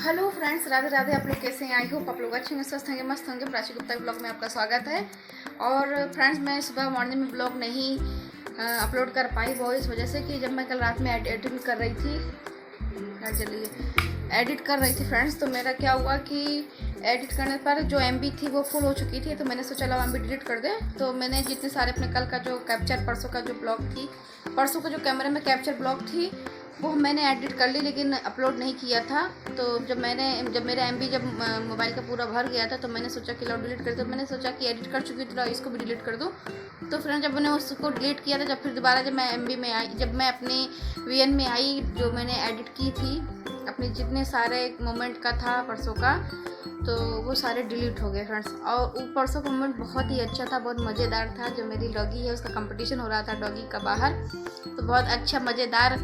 Hello friends, Radhe Radhe. आप लोग कैसे हैं? आई होप आप लोग अच्छे हैं, स्वस्थ होंगे, मस्त होंगे। प्राची गुप्ता ब्लॉग में आपका स्वागत है। और फ्रेंड्स, मैं सुबह मॉर्निंग में ब्लॉग नहीं अपलोड कर पाई, वो इस वजह से कि जब मैं कल रात में एडिटिंग कर रही थी, एडिट कर रही थी फ्रेंड्स, तो मेरा क्या हुआ कि एडिट करने पर जो MB थी वो फुल हो चुकी थी। तो मैंने सोचा लो MB डिलीट कर दें। तो मैंने जितने सारे अपने कल का जो कैप्चर, परसों का जो ब्लॉग थी, परसों का जो कैमरे में कैप्चर ब्लॉग थी, वो मैंने एडिट कर ली, लेकिन अपलोड नहीं किया था। तो जब मेरा MB जब मोबाइल का पूरा भर गया था, तो मैंने सोचा कि लो डिलीट कर दो। मैंने सोचा कि एडिट कर चुकी थी तो इसको भी डिलीट कर दूँ। तो फ्रेंड, जब मैंने उसको डिलीट किया था, जब फिर दोबारा जब मैं MB में आई, जब मैं अपने VN में आई, जो मैंने एडिट की थी अपने जितने सारे मोमेंट का था परसों का, तो वो सारे डिलीट हो गए फ्रेंड्स। और वो परसों का मोमेंट बहुत ही अच्छा था, बहुत मज़ेदार था। जो मेरी डॉगी है उसका कंपटीशन हो रहा था डॉगी का बाहर, तो बहुत अच्छा मज़ेदार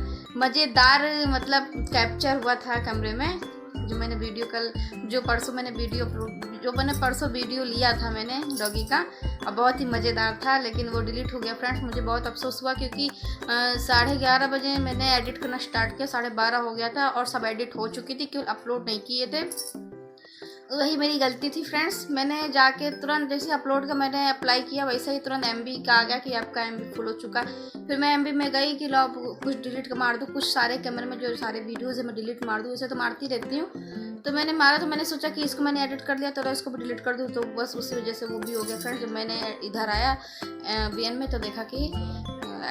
मतलब कैप्चर हुआ था कैमरे में। जो मैंने वीडियो कल जो मैंने परसों वीडियो लिया था मैंने डॉगी का, और बहुत ही मज़ेदार था, लेकिन वो डिलीट हो गया फ्रेंड्स। मुझे बहुत अफसोस हुआ, क्योंकि 11:30 बजे मैंने एडिट करना स्टार्ट किया, 12:30 हो गया था और सब एडिट हो चुकी थी, केवल अपलोड नहीं किए थे। वही मेरी गलती थी फ्रेंड्स। मैंने जाके तुरंत जैसे अपलोड का मैंने अप्लाई किया, वैसे ही तुरंत MB का आ गया कि आपका MB फुल हो चुका है। फिर मैं MB में गई कि लो कुछ डिलीट मार दूँ, कुछ सारे कैमरे में जो सारे वीडियोज़ है मैं डिलीट मार दूँ। वैसे तो मारती रहती हूँ, तो मैंने मारा, तो मैंने सोचा कि इसको मैंने एडिट कर लिया तो इसको भी डिलीट कर दूँ, तो बस उसी वजह से वो भी हो गया फ्रेंड्स। जब मैंने इधर आया VN में, तो देखा कि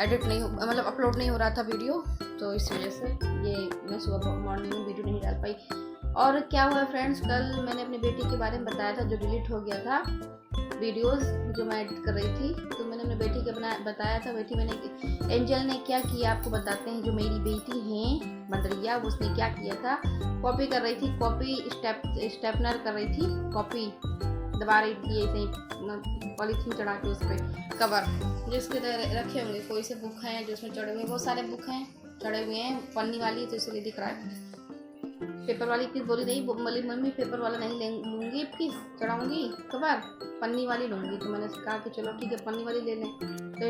एडिट नहीं हो, मतलब अपलोड नहीं हो रहा था वीडियो, तो इस वजह से ये मैं सुबह मॉर्निंग में वीडियो नहीं डाल पाई। और क्या हुआ फ्रेंड्स, कल मैंने अपनी बेटी के बारे में बताया था, जो डिलीट हो गया था वीडियोस जो मैं एडिट कर रही थी। तो मैंने अपनी बेटी के बताया था। एंजल ने क्या किया आपको बताते हैं। जो मेरी बेटी है बंदरिया, उसने क्या किया था, कॉपी कर रही थी, कॉपी स्टेपनर कर रही थी, कॉपी दबा रही थी ऐसे ही पॉलीथीन चढ़ा के उस पर कवर, जिसके रखे होंगे कोई से बुक हैं जो उसमें चढ़े हुए, बहुत सारे बुक हैं चढ़े हुए हैं, पन्नी वाली, तो इसलिए दिख रहा है। पेपर वाली प्लीज बोली नहीं, बोली मम्मी पेपर वाला नहीं लूँगी, प्लीज़ चढ़ाऊँगी कवर, पन्नी वाली लूँगी। तो मैंने कहा कि चलो ठीक है, पन्नी वाली ले लें।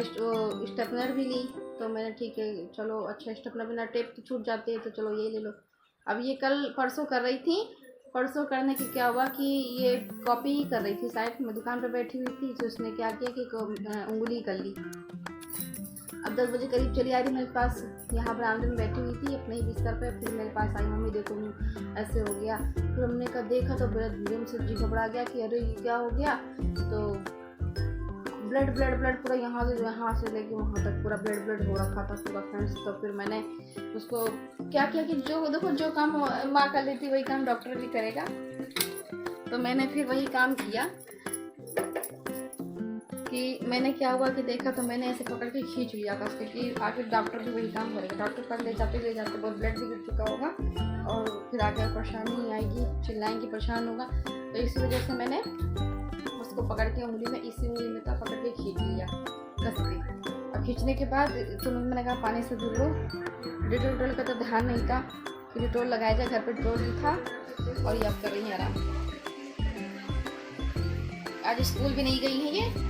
तो स्टेपनर भी ली, तो मैंने ठीक है चलो अच्छा, स्टेपनर बिना टेप तो छूट जाते हैं, तो चलो ये ले लो। अब ये कल परसों कर रही थी, परसों करने के क्या हुआ कि ये कॉपी ही कर रही थी, शायद मैं दुकान पर बैठी हुई थी, तो उसने क्या किया कि उंगली कर ली। अब 10 बजे करीब चली आ रही मेरे पास, यहाँ बरामदे में बैठी हुई थी अपने ही बिस्तर पे। फिर मेरे पास आई, मम्मी देखो ऐसे हो गया। फिर हमने कहा देखा तो एकदम से जी घबरा गया कि अरे ये क्या हो गया। तो ब्लड पूरा यहाँ से लेके वहाँ तक पूरा ब्लड हो रखा था पूरा फ्रेंड्स। तो फिर मैंने उसको क्या किया कि जो देखो, जो काम माँ कर लेती वही काम डॉक्टर भी करेगा। तो मैंने फिर वही काम किया कि मैंने क्या हुआ कि देखा, तो मैंने ऐसे पकड़ के खींच लिया था, क्योंकि आखिर डॉक्टर भी वही काम करेगा। डॉक्टर पर ले जाते बहुत ब्लड भी गिर चुका होगा, और फिर आगे परेशानी आएगी, चिल्लाएंगी, परेशान होगा। तो इसी वजह से मैंने उसको पकड़ के उंगली में, इसी उंगली में था, पकड़ के खींच लिया कस के। और खींचने के बाद तो मैंने कहा पानी से धुल लो। डिटोल का तो ध्यान नहीं था कि डिटोल लगाया जाए, घर पर डिटोल भी था। और ये अब कर रही है आराम। आज स्कूल भी नहीं गई है ये।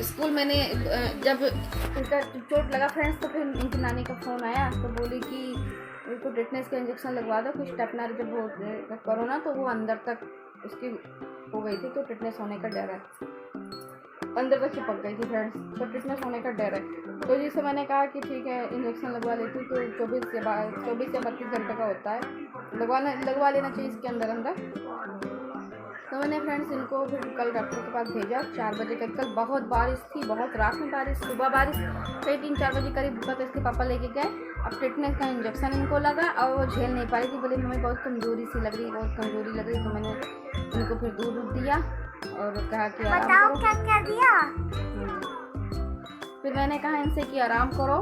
स्कूल मैंने जब उनका चोट लगा फ्रेंड्स, तो फिर इनकी नानी का फ़ोन आया, तो बोली कि उनको टेटनेस का इंजेक्शन लगवा दो। कुछ स्टेपनर जब वो करो ना, तो वो अंदर तक उसकी हो गई थी, तो टेटनेस होने का डर है, अंदर तक चिपक गई थी फ्रेंड्स, तो टेटनेस होने का डर है। तो जिससे मैंने कहा कि ठीक है इंजेक्शन लगवा लेती, तो 24 या 32 घंटे का होता है, लगवा लेना चाहिए इसके अंदर। तो मैंने फ्रेंड्स इनको फिर कल डॉक्टर के पास भेजा 4 बजे करीब। कल बहुत बारिश थी, बहुत रात में बारिश, सुबह बारिश, कई 3-4 बजे करीब हुआ। तो इसके पापा लेके गए। अब टेटनेस का इंजेक्शन इनको लगा, और वो झेल नहीं पाई थी, बोले मम्मी बहुत कमज़ोरी सी लग रही, बहुत कमज़ोरी लग रही। तो मैंने इनको फिर दूध दिया और कहा कि आराम करो। क्या दिया? फिर मैंने कहा इनसे कि आराम करो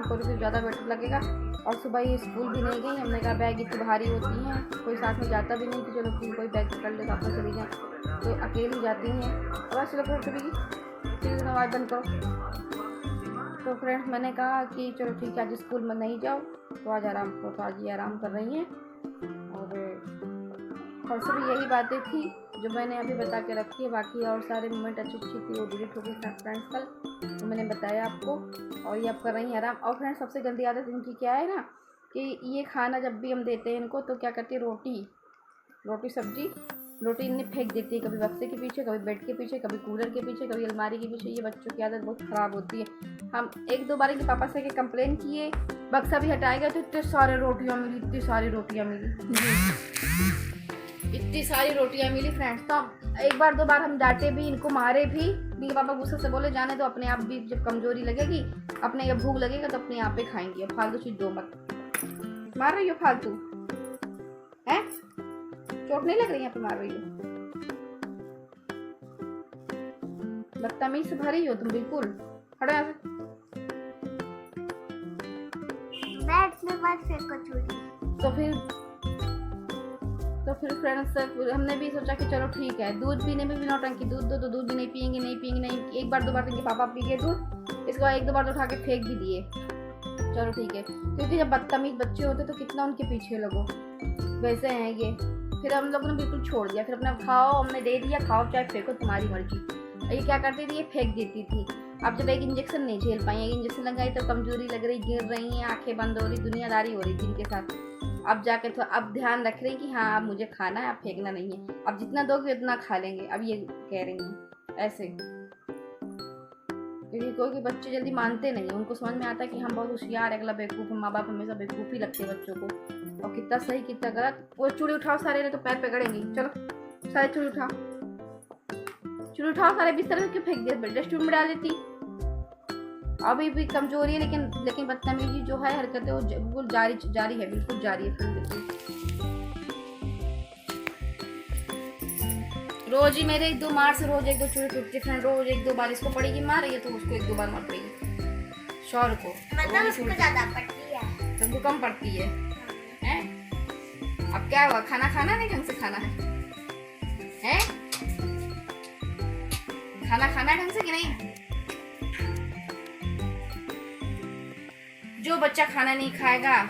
तो ज़्यादा बेटर लगेगा। और सुबह ही स्कूल भी नहीं गई। हमने कहा बैग इतनी भारी होती हैं, कोई साथ में जाता भी नहीं कि चलो कोई बैग पकड़ ले तो आप चली जाए, तो अकेली जाती हैं। और चलो फिर आवाज़ बंद करो। तो फ्रेंड्स मैंने कहा कि चलो ठीक है, आज स्कूल में नहीं जाओ, तो आज आराम करो। तो आज ये आराम कर रही हैं। और परसों भी यही बातें थी जो मैंने अभी बता के रखी है। बाकी और सारे मोमेंट अच्छी थी, वो डिलीट हो गई फ्रेंड्स कल, तो मैंने बताया आपको। और ये अब कर रही हैं आराम। और फ्रेंड्स सबसे गंदी आदत इनकी क्या है ना, कि ये खाना जब भी हम देते हैं इनको तो क्या करती है, रोटी सब्जी रोटी इन्हें फेंक देती है, कभी बक्से के पीछे, कभी बेड के पीछे, कभी कूलर के पीछे, कभी अलमारी के पीछे। ये बच्चों की आदत बहुत ख़राब होती है। हम 1-2 बार इनके पापा से के कंप्लेन किए, बक्सा भी हटाएगा तो इतनी सारी रोटियाँ मिली, इतनी सारी रोटियाँ मिली फ्रेंड्स। तो 1-2 बार हम डांटे भी, इनको मारे भी। इनके पापा गुस्से से बोले जाने तो अपने आप भी जब कमजोरी लगेगी, अपने जब भूख लगेगा तो अपने आप पे खाएंगे, फालतू चीज़ दो मत। मार रही हो फालतू है, चोट नहीं लग रही? यहाँ पे मार रही हो, बदतमीज भरी हो तुम बिल्कुल। हटो यहाँ से। तो फिर फ्रेंड्स हमने भी सोचा कि चलो ठीक है, दूध पीने में भी नौटंकी, दूध दो तो दूध भी नहीं पियेंगे, नहीं। 1-2 बार इनके पापा पी गए दूध, इसके बाद 1-2 बार तो उठा के फेंक भी दिए। चलो ठीक है, क्योंकि जब बदतमीज बच्चे होते तो कितना उनके पीछे लगो, वैसे हैं ये। फिर हम लोगों ने बिल्कुल छोड़ दिया, फिर अपना खाओ, हमने दे दिया, खाओ चाहे फेंको तुम्हारी मर्जी। ये क्या करती थी, ये फेंक देती थी। अब जब एक इंजेक्शन नहीं झेल पाई, एक इंजेक्शन लगाई तो कमजोरी लग रही, गिर रही हैं, आंखें बंद हो रही, दुनियादारी हो रही थी इनके साथ। अब जाके तो अब ध्यान रख रही हैं कि हाँ अब मुझे खाना है, अब फेंकना नहीं है, अब जितना दोगे उतना खा लेंगे, अब ये कह रही हैं ऐसे। क्योंकि कोई बच्चे जल्दी मानते नहीं, उनको समझ में आता है कि हम बहुत होशियार है, अगला बेवकूफ़ है। माँ बाप हमेशा बेवकूफ़ ही लगते हैं बच्चों को, और कितना सही कितना गलत। वो चूड़ी उठाओ सारे, ने तो पैर पे गड़ेंगी। चलो सारे चूड़ी उठाओ सारे, बिस्तर में क्यों फेंक दिया, डस्टबिन में डाल देती। अभी भी कमजोरी है, लेकिन बदतमीजी जो है, हरकतें वो बिल्कुल जारी है, बिल्कुल जारी है। रोज ही मेरे 1-2 मार से रोज 1-2 चूड़ी टूटती है, रोज 1-2 बार इसको पड़ेगी मार, ये तो उसको 1-2 बार मार पड़ेगी। शौर को मतलब उसको ज्यादा पड़ती है, तुमको कम पड़ती है हैं? अब क्या हुआ, खाना नहीं ढंग से खाना है? खाना खाना ढंग से कि नहीं? जो बच्चा खाना नहीं खाएगा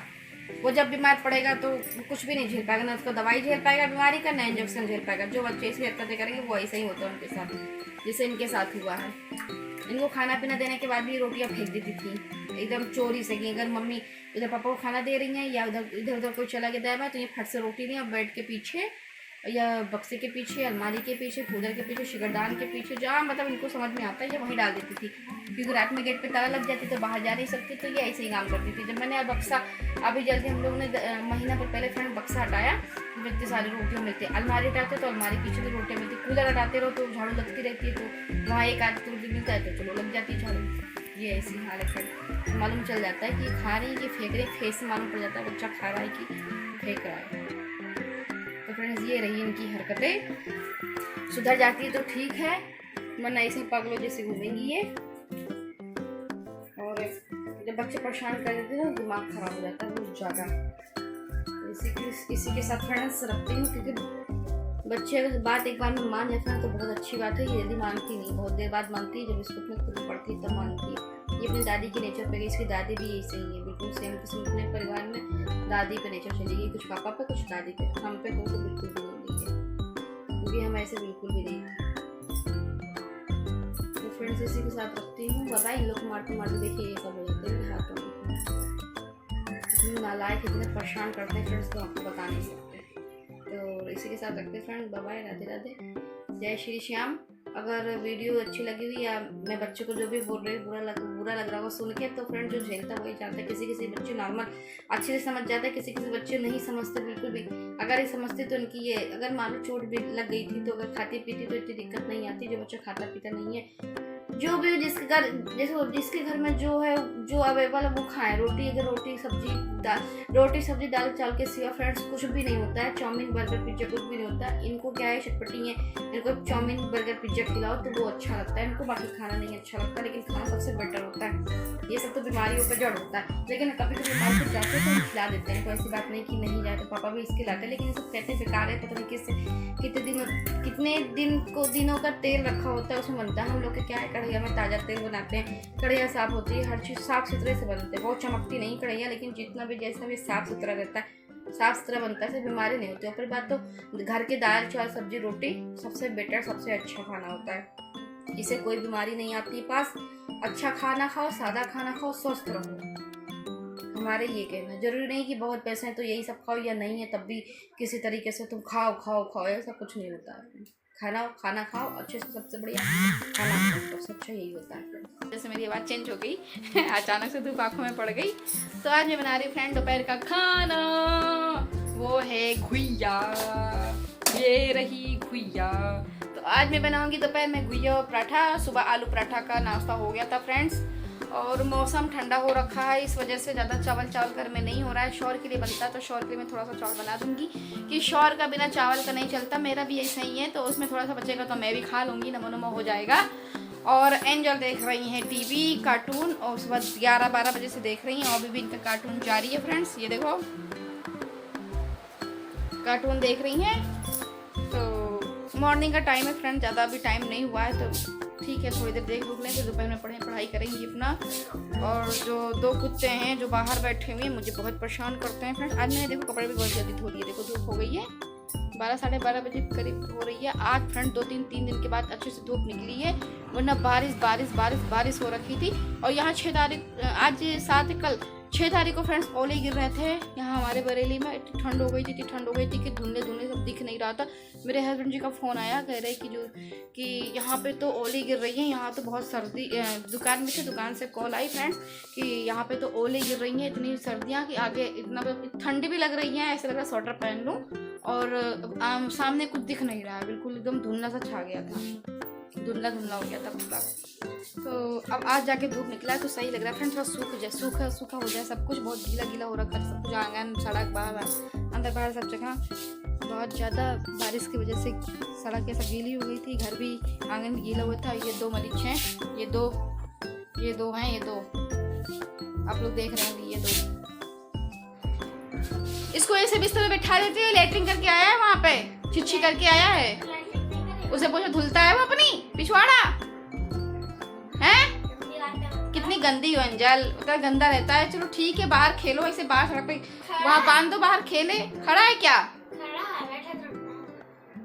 वो जब बीमार पड़ेगा तो कुछ भी नहीं झेल पाएगा, ना उसको दवाई झेल पाएगा बीमारी का, ना इंजेक्शन झेल पाएगा। जो बच्चे ऐसी हरकतें करेंगे वो ऐसा ही होता है उनके साथ, जैसे इनके साथ हुआ है। इनको खाना पीना देने के बाद भी रोटियां फेंक देती थी एकदम चोरी से, कि अगर मम्मी इधर पापा को खाना दे रही हैं या इधर उधर कोई चला गया दाएं तो ये फट से रोटी नहीं, बेड के पीछे या बक्से के पीछे, अलमारी के पीछे, कूलर के पीछे, शिकरदान के पीछे, जहाँ मतलब इनको समझ में आता है ये वहीं डाल देती थी। क्योंकि रात में गेट पे ताला लग जाती तो बाहर जा नहीं सकती, तो ये ऐसे ही काम करती थी। जब मैंने बक्सा अभी जल्दी हम लोगों ने महीना पर पहले फ्रेंड बक्सा हटाया, तो इतनी सारी रोटियाँ मिलती। अलमारी हटाते तो अलमारी पीछे भी रोटियाँ मिलती, कूलर हटाते रहो तो झाड़ू लगती रहती है, तो वहाँ एक आध रोटी मिलता है तो चलो लग जाती है झाड़ू। ये ऐसी हालत है, मालूम चल जाता है कि खा रही है कि फेंक रही, फेस से मालूम पड़ जाता है बच्चा खा रहा है कि फेंक रहा है। तो फ्रेंड्स ये रही इनकी हरकतें, सुधर जाती है तो ठीक है, वरना ऐसे पागलों जैसे घूमेंगी ये। और जब बच्चे परेशान कर देते हैं तो दिमाग खराब हो जाता है बहुत ज़्यादा। इसी के साथ फ्रेंड्स रखती हूँ, क्योंकि बच्चे अगर बात एक बार में मान जाते हैं तो बहुत अच्छी बात है। ये जल्दी मानती नहीं, बहुत देर बाद मानती है, जब इसको अपने खुद पढ़ती तब मानती है। ये अपनी दादी के नेचर पे गई, इसकी दादी भी ऐसे ही है, बिल्कुल सेम किस्म। अपने परिवार में दादी पे नेचर चली गई, कुछ पापा पे कुछ दादी पे, हम पे तो बिल्कुल भी नहीं है, क्योंकि हम ऐसे बिल्कुल भी नहीं हैं। तो फ्रेंड्स इसी के साथ रखती हूँ। बाबा इन लोग को मारते मारते देखिए ये सब हो जाते हैं हाथों में, इतनी नालायक, इतने परेशान करते हैं फ्रेंड्स, तो आपको बता नहीं सकते। तो इसी के साथ रखते हैं फ्रेंड्स, बाय, राधे राधे, जय श्री श्याम। अगर वीडियो अच्छी लगी हुई या मैं बच्चों को जो भी बोल रही बुरा लग रहा हो सुन के, तो फ्रेंड जो झेलता वही जानता है। किसी बच्चे नॉर्मल अच्छे से समझ जाते हैं, किसी बच्चे नहीं समझते बिल्कुल भी। अगर ये समझते तो इनकी ये, अगर मान लो चोट भी लग गई थी तो अगर खाती पीती तो इतनी दिक्कत नहीं आती। जो बच्चा खाता पीता नहीं है, जो भी जिसके घर में जो है, जो अवेलेबल है वो खाएं। रोटी सब्जी दाल चावल के सिवा फ्रेंड्स कुछ भी नहीं होता है। चाउमीन बर्गर पिज्जा कुछ भी नहीं होता है। इनको क्या है, चटपटी है, इनको चाउमीन बर्गर पिज्जा खिलाओ तो वो अच्छा लगता है इनको, बाकी खाना नहीं अच्छा लगता। लेकिन खाना सबसे बेटर होता है, ये सब तो बीमारियों का जड़ होता है। लेकिन कभी कभी मार्केट जाते तो हम खिला देते हैं, कोई ऐसी बात नहीं कि नहीं जाए, तो पापा भी इसके लाते हैं। लेकिन ये सब कहते हैं बेकार है, पता नहीं कितने दिनों का तेल रखा होता है उसमें बनता है। हम लोग के क्या है, कढ़ैया में ताज़ा तेल बनाते हैं, कढ़ैया साफ होती है, हर चीज़ साफ़ सुथरे से बनते हैं। बहुत चमकती नहीं कढ़ैया, लेकिन जितना भी जैसा भी साफ़ सुथरा रहता है, साफ़ सुथरा बनता है, से बीमारी नहीं होती। और बात तो घर के दाल चावल सब्जी रोटी सबसे बेटर, सबसे अच्छा खाना होता है, इससे कोई बीमारी नहीं आती पास। अच्छा खाना खाओ, सादा खाना खाओ, स्वस्थ रहो। हमारे ये कहना जरूरी नहीं कि बहुत पैसे हैं तो यही सब खाओ, या नहीं है तब भी किसी तरीके से तुम खाओ खाओ खाओ, ऐसा कुछ नहीं होता है। खाना खाओ अच्छे से, सबसे बढ़िया खाना खाओ, सबसे अच्छा यही होता है। जैसे मेरी आवाज़ चेंज हो गई अचानक से धूप आँखों में पड़ गई। तो आज मैं बना रही हूँ फ्रेंड दोपहर का खाना, वो है घुइया। ये रही घुइया। तो आज मैं बनाऊंगी दोपहर में घुइया और पराठा। सुबह आलू पराठा का नाश्ता हो गया था फ्रेंड्स, और मौसम ठंडा हो रखा है, इस वजह से ज़्यादा चावल घर में नहीं हो रहा है। शौर के लिए बनता है तो शौर के लिए मैं थोड़ा सा चावल बना दूंगी कि शौर का बिना चावल का नहीं चलता। मेरा भी ऐसा ही है, तो उसमें थोड़ा सा बचेगा तो मैं भी खा लूँगी, नमो नमो हो जाएगा। और एंजल देख रही हैं टीवी कार्टून, और सुबह 11-12 बजे से देख रही हैं, और अभी भी इनका कार्टून जारी है फ्रेंड्स। ये देखो कार्टून देख रही हैं। तो मॉर्निंग का टाइम है फ्रेंड, ज़्यादा अभी टाइम नहीं हुआ है, तो ठीक है थोड़ी देर देख लूँ लें, तो दोपहर में पढ़ाई करेंगी अपना। और जो 2 कुत्ते हैं जो बाहर बैठे हुए हैं मुझे बहुत परेशान करते हैं फ्रेंड्स। आज मैंने देखो कपड़े भी बहुत जल्दी धो दिए, देखो धूप हो गई है, 12-12:30 बजे करीब हो रही है। आज फ्रेंड 2-3 दिन के बाद अच्छे से धूप निकली है, वरना बारिश हो रखी थी। और यहाँ 6 तारीख, आज 7, कल 6 तारीख को फ्रेंड्स ओले गिर रहे थे यहाँ हमारे बरेली में। इतनी ठंड हो गई थी कि धुंधले सब दिख नहीं रहा था। मेरे हस्बैंड जी का फ़ोन आया, कह रहे कि यहाँ पे तो ओले गिर रही हैं, यहाँ तो बहुत सर्दी। दुकान में से दुकान से कॉल आई फ्रेंड्स कि यहाँ पे तो ओले गिर रही हैं, इतनी सर्दियाँ कि आगे इतना ठंडी भी लग रही है, ऐसा लग रहा है स्वेटर पहन लूँ। और सामने कुछ दिख नहीं रहा है, बिल्कुल एकदम धुंधला सा छा गया था, धुंधला हो गया था पूरा। तो अब आज जाके धूप निकला है तो सही लग रहा है फ्रेंड्स, थोड़ा सूखा हो जाए सब कुछ। बहुत गीला हो रखा है सब कुछ, आंगन सड़क बाहर अंदर बाहर सब जगह। बहुत ज़्यादा बारिश की वजह से सड़क ऐसा गीली हो गई थी, घर भी आंगन गीला हुआ था। ये 2 मरीज हैं, ये दो हैं, ये 2 आप लोग देख रहे होंगे, ये 2। इसको ऐसे बिस्तर पे बैठा देते हैं, लेटरिंग करके आया है वहाँ पे, छिछी करके आया है, उसे पूछो धुलता है वो अपनी पिछवाड़ा है। कितनी गंदी हो अंजल, उतना गंदा रहता है। चलो ठीक है, बाहर खेलो, ऐसे बाहर सड़क पे वहाँ बांध दो, बाहर खेले। खड़ा है क्या?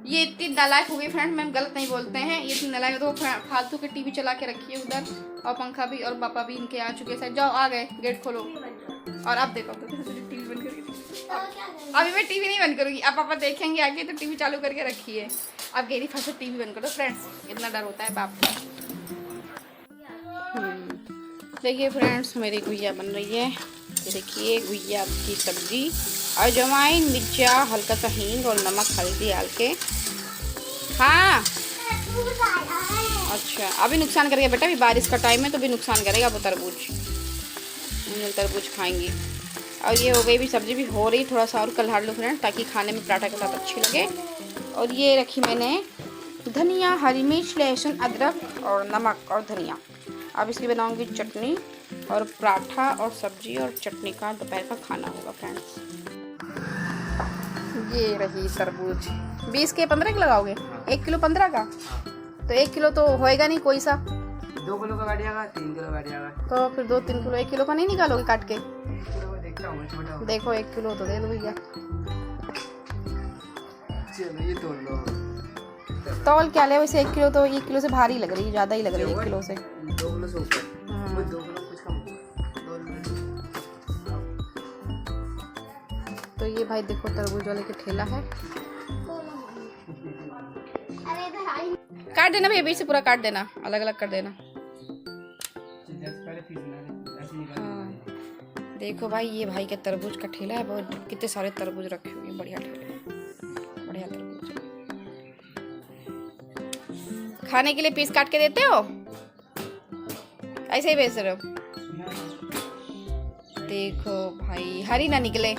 ये इतनी नालायक हो गई फ्रेंड, मैम गलत नहीं बोलते हैं, ये इतनी नालायक तो फालतू के टीवी चला के रखी है उधर, और पंखा भी, और पापा भी इनके आ चुके हैं। जाओ आ गए, गेट खोलो। और अब देखो टीवी बंद करके, अभी मैं टीवी नहीं बंद करूँगी, अब पापा देखेंगे आगे तो टीवी चालू करके रखी है। अब गेरी फंसे टीवी बंद कर दो फ्रेंड्स, इतना डर होता है बाप का। देखिए फ्रेंड्स मेरी गुइया बन रही है, ये देखिए गुइया की सब्जी, अजवाइन, मिर्चा, हल्का सा हींग और नमक हल्दी डाल के। हाँ अच्छा, अभी नुकसान करेगा बेटा, अभी बारिश का टाइम है तो भी नुकसान करेगा वो तरबूज खाएंगी। और ये हो गई भी, सब्जी भी हो रही, थोड़ा सा और कल्हाड़ लो फ्रेंड ताकि खाने में पराठा के साथ अच्छी लगे। और ये रखी मैंने धनिया, हरी मिर्च, लहसुन, अदरक और नमक और धनिया। अब इसकी बनाऊंगी चटनी, और पराठा और सब्जी और चटनी का दोपहर का खाना होगा फ्रेंड्स। ये रही तरबूज, 20 के 15 के लगाओगे? 1 किलो 15 का, तो 1 किलो तो होएगा नहीं कोई सा, 2 किलो का बैठ जाएगा, 3 किलो बैठ जाएगा, तो फिर 2-3 किलो, 1 किलो का नहीं निकालोगे काट के? 1 किलो का देखता हूँ छोटा। देखो 1 किलो तो दे दो भैया। चलो ये तोड़ लो। तौल क्या ले, वैसे 1 किलो तो 1 किलो से भारी लग रही है, ज़्यादा ही लग रही है 1 किलो से। 2 किलो से ऊपर, 2 किलो कुछ कम। तो ये भाई देखो तरबूज वाले के ठेला है, काट देना भैया, बीच से पूरा काट देना, अलग अलग कर देना। हाँ देखो भाई, ये भाई का तरबूज का ठेला है, बहुत कितने सारे तरबूज रखे हुए हैं, बढ़िया ठेला है, बढ़िया तरबूज। खाने के लिए पीस काट के देते हो, ऐसे ही बेच रहे हो? देखो भाई हरी ना निकले,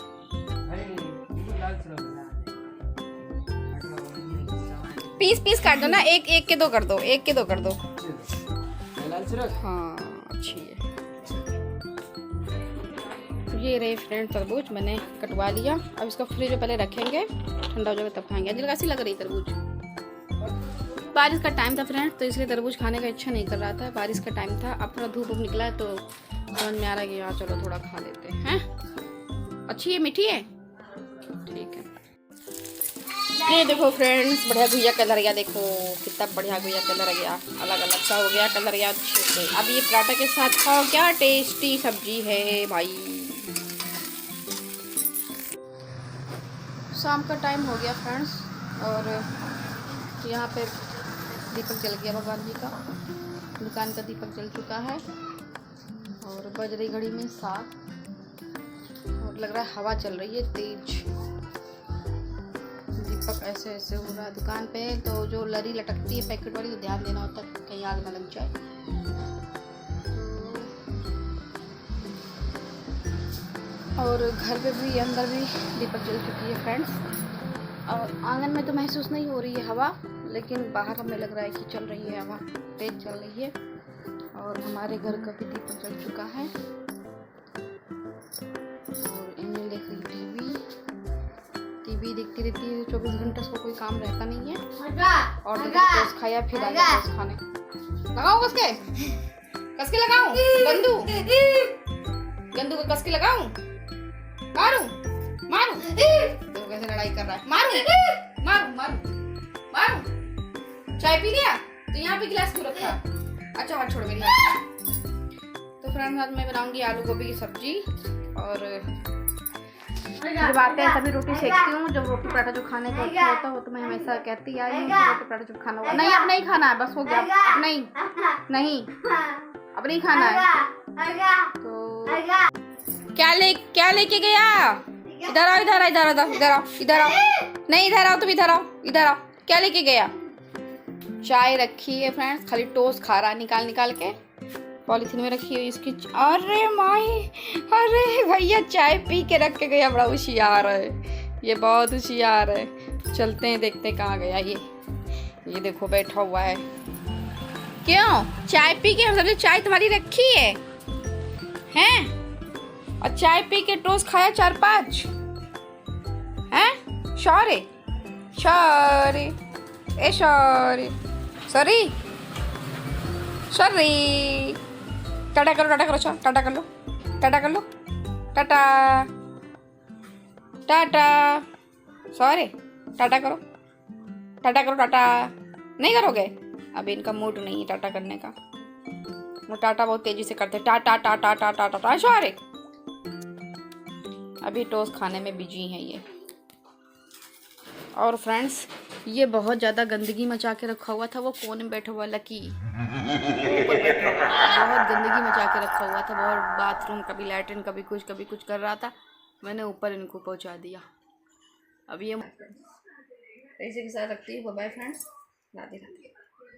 पीस काट दो ना, एक के 2 कर दो, 1 के 2 कर दो। हाँ अच्छी है। ये रहे फ्रेंड तरबूज, मैंने कटवा लिया। अब इसको फ्रिज में पहले रखेंगे, ठंडा हो जाएगा तब खाएंगे। दिल कैसी लग रही तरबूज? बारिश का टाइम था फ्रेंड, तो इसलिए तरबूज खाने का इच्छा नहीं कर रहा था, बारिश का टाइम था। अब थोड़ा धूप निकला है तो समझ में आ रहा है कि हाँ चलो थोड़ा खा लेते हैं। अच्छी है, मीठी है, ठीक है। ये देखो फ्रेंड्स बढ़िया गुइया कलर गया, देखो कितना बढ़िया गुइया कलर गया, अलग अलग सा हो गया कलर गया अच्छे से। अब ये पराठा के साथ खाओ, क्या टेस्टी सब्जी है भाई। शाम का टाइम हो गया फ्रेंड्स, और यहाँ पे दीपक जल गया भगवान जी का, दुकान का दीपक जल चुका है, और बज रही घड़ी में 7, और लग रहा है हवा चल रही है तेज। दीपक ऐसे ऐसे हो रहा है दुकान पे, तो जो लरी लटकती है पैकेट वाली, तो ध्यान देना होता है कहीं आग ना लग जाए। और घर पे भी, अंदर भी दीपक जल चुकी है फ्रेंड्स, और आंगन में तो महसूस नहीं हो रही है हवा, लेकिन बाहर हमें लग रहा है कि चल रही है हवा, तेज चल रही है। और हमारे घर का भी दीपक जल चुका है, और इन्हें देख रही टीवी देखती रहती है 24 घंटे, उसको कोई काम रहता नहीं है। और टोस्ट खाया, फिर आ गया टोस्ट खाने। लगाऊं कस के लगाऊं, गंदू को कस के लगाऊं, मारूं तो कैसे लड़ाई कर रहा है, मारूं। चाय पी लिया तो यहाँ पे गिलास क्यों रखा? अच्छा हाथ छोड़ मेरी। तो फ्रेंड्स आज मैं बनाऊंगी आलू गोभी की सब्जी, और जब आते हैं तभी रोटी सेकती हूँ। जब रोटी पराठा जो खाने का अच्छा होता हो तो मैं हमेशा कहती आई हूँ रोटी पराठा जब खाना होगा। नहीं अब नहीं खाना है, बस हो गया, अब नहीं अब नहीं खाना है। तो क्या लेके गया? इधर आओ नहीं, इधर आओ तुम, इधर आओ। क्या लेके गया? चाय रखी है फ्रेंड्स, खाली टोस्ट खा रहा है निकाल के, पॉलीथीन में रखी है इसकी। अरे माही, अरे भैया चाय पी के रख के गया, बड़ा होशियार है ये, बहुत होशियार है। चलते हैं देखते हैं कहाँ गया ये देखो बैठा हुआ है। क्यों चाय पी के? हम समझे चाय तुम्हारी रखी है हैं? और चाय पी के टोस्ट खाया 4-5 हैं? सॉरी टाटा कर लो, टाटा सॉरी, टाटा करो, टाटा नहीं करोगे? अभी इनका मूड नहीं है टाटा करने का, वो टाटा बहुत तेजी से करते, टाटा सॉरी। अभी टोस्ट खाने में बिजी है ये। और फ्रेंड्स ये बहुत ज़्यादा गंदगी मचा के रखा हुआ था, वो कोने में बैठा हुआ लकी ऊपर बैठा हुआ, बहुत गंदगी मचा के रखा हुआ था, बहुत बाथरूम कभी लैट्रिन कभी कुछ कर रहा था, मैंने ऊपर इनको पहुंचा दिया। अब ये इसी के साथ रखती हूँ। Bye friends, Radhe Radhe.